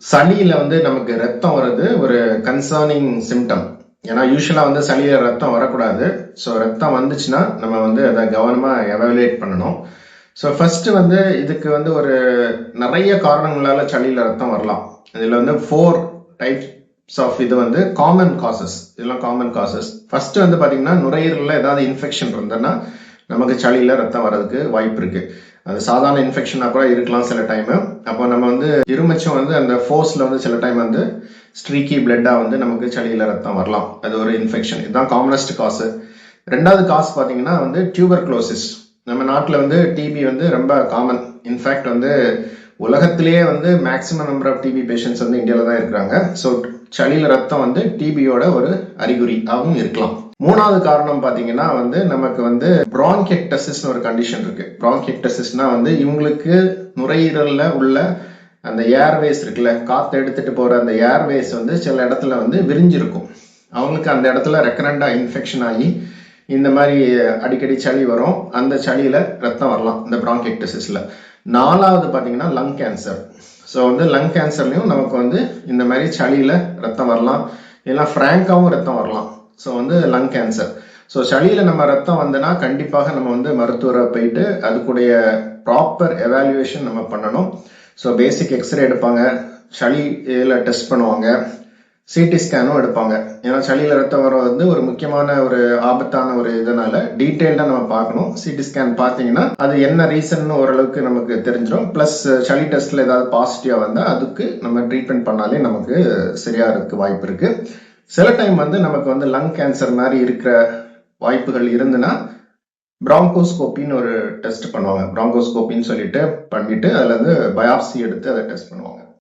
சளியில வந்து நமக்கு ரத்தம் வர்றது ஒரு கன்சர்னிங் சிம்டம். ஏன்னா யூஸ்வலா வந்து சளியில ரத்தம் வரக்கூடாது. ஸோ ரத்தம் வந்துச்சுன்னா நம்ம வந்து அதை கவனமா எவாலுவேட் பண்ணணும். ஸோ ஃபர்ஸ்ட் வந்து இதுக்கு வந்து ஒரு நிறைய காரணங்களால சளியில ரத்தம் வரலாம். இதுல வந்து 4 டைப்ஸ் ஆஃப் இது வந்து காமன் காசஸ். இதெல்லாம் காமன் காசஸ். ஃபர்ஸ்ட் வந்து பாத்தீங்கன்னா நுரையீரல்ல ஏதாவது இன்ஃபெக்ஷன் இருந்ததுன்னா நமக்கு சளியில ரத்தம் வர்றதுக்கு வாய்ப்பு இருக்கு. அது சாதாரண இன்ஃபெக்ஷனா கூட இருக்கலாம் சில டைம். அப்போ நம்ம வந்து இருமிச்சும் வந்து அந்த ஃபோர்ஸ்ல வந்து சில டைம் வந்து ஸ்ட்ரீக்கி பிளட்டா வந்து நமக்கு சளியில ரத்தம் வரலாம். அது ஒரு இன்ஃபெக்ஷன். இதுதான் காமனஸ்ட் காசு. ரெண்டாவது காசு பாத்தீங்கன்னா வந்து டியூபர்குலோசிஸ். நம்ம நாட்டில் வந்து டிபி வந்து ரொம்ப காமன். இன்ஃபேக்ட் வந்து உலகத்திலேயே வந்து maximum number of TB patients வந்து இந்தியாவில் தான் இருக்கிறாங்க. ஸோ சளியில ரத்தம் வந்து டிபியோட ஒரு அறிகுறியாகவும் இருக்கலாம். மூணாவது காரணம் பாத்தீங்கன்னா வந்து நமக்கு வந்து பிரான்கெக்டசிஸ் ஒரு கண்டிஷன் இருக்கு. பிரான்கெக்டசிஸ்னா வந்து இவங்களுக்கு நுரையீரல்ல உள்ள அந்த ஏர்வேஸ் இருக்குல்ல, காத்து எடுத்துட்டு போற அந்த ஏர்வேஸ் வந்து சில இடத்துல வந்து விரிஞ்சிருக்கும். அவங்களுக்கு அந்த இடத்துல ரெக்கரண்டா இன்ஃபெக்ஷன் ஆகி இந்த மாதிரி அடிக்கடி சளி வரும். அந்த சளியில ரத்தம் வரலாம் இந்த பிரான்கெக்டசிஸ்ல. நாலாவது பாத்தீங்கன்னா லங் கேன்சர். ஸோ வந்து லங் கேன்சர்லயும் நமக்கு வந்து இந்த மாதிரி சளியில ரத்தம் வரலாம். இல்லைன்னா ஃப்ராங்காவும் ரத்தம் வரலாம். ஸோ வந்து லங் கேன்சர். ஸோ சளியில நம்ம ரத்தம் வந்தனா கண்டிப்பாக நம்ம வந்து மருத்துவரை போயிட்டு அதுக்குடைய ப்ராப்பர் எவாலுவேஷன் நம்ம பண்ணணும். ஸோ பேசிக் எக்ஸ்ரே எடுப்பாங்க, சளியில டெஸ்ட் பண்ணுவாங்க, சிடி ஸ்கேனும் எடுப்பாங்க. ஏன்னா சளியில ரத்தம் வர வந்து ஒரு முக்கியமான ஒரு ஆபத்தான ஒரு இதனால டீட்டெயில்டா நம்ம பார்க்கணும். சிடி ஸ்கேன் பார்த்தீங்கன்னா அது என்ன ரீசன் ஓரளவுக்கு நமக்கு தெரிஞ்சிடும். பிளஸ் சளி டெஸ்ட்ல ஏதாவது பாசிட்டிவா வந்தா அதுக்கு நம்ம ட்ரீட்மெண்ட் பண்ணாலே நமக்கு சரியாகிறதுக்கு வாய்ப்பு இருக்கு. சில டைம் வந்து நமக்கு வந்து லங் கேன்சர் மாதிரி இருக்கிற வாய்ப்புகள் இருந்துன்னா பிராங்கோஸ்கோப்பின்னு ஒரு டெஸ்ட் பண்ணுவாங்க. பிராங்கோஸ்கோப்பின்னு சொல்லிட்டு பண்ணிட்டு அதுல இருந்து பயாப்சி எடுத்து அதை டெஸ்ட் பண்ணுவாங்க.